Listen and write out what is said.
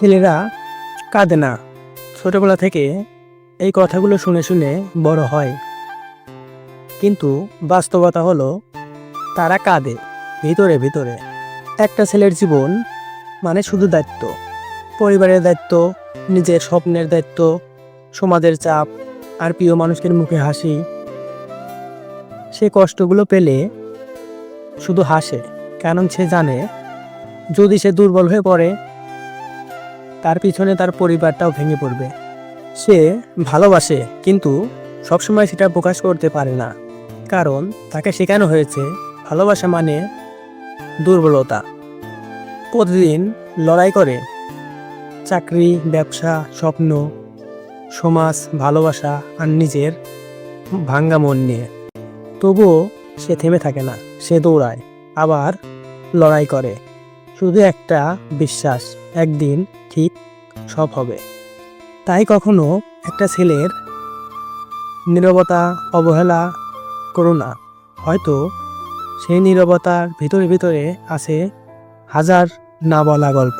ছেলেরা কাঁদে না, ছোটবেলা থেকে এই কথাগুলো শুনে শুনে বড় হয়। কিন্তু বাস্তবতা হলো তারা কাঁদে ভিতরে ভিতরে। একটা ছেলের জীবন মানে শুধু দায়িত্ব, পরিবারের দায়িত্ব, নিজের স্বপ্নের দায়িত্ব, সমাজের চাপ, আর প্রিয় মানুষের মুখে হাসি। সে কষ্টগুলো পেলে শুধু হাসে, কারণ সে জানে যদি সে দুর্বল হয়ে পড়ে তার পিছনে তার পরিবারটাও ভেঙে পড়বে। সে ভালোবাসে, কিন্তু সবসময় সেটা প্রকাশ করতে পারে না, কারণ তাকে শেখানো হয়েছে ভালোবাসা মানে দুর্বলতা। প্রতিদিন লড়াই করে, চাকরি, ব্যবসা, স্বপ্ন, সমাজ, ভালোবাসা আর নিজের ভাঙ্গা মন নিয়ে। তবুও সে থেমে থাকে না, সে দৌড়ায়, আবার লড়াই করে, শুধু একটা বিশ্বাস, একদিন ঠিক সব হবে। তাই কখনো একটা ছেলের নীরবতা অবহেলা করো না। হয়তো সেই নীরবতার ভিতরে ভিতরে আছে হাজার না বলা গল্প।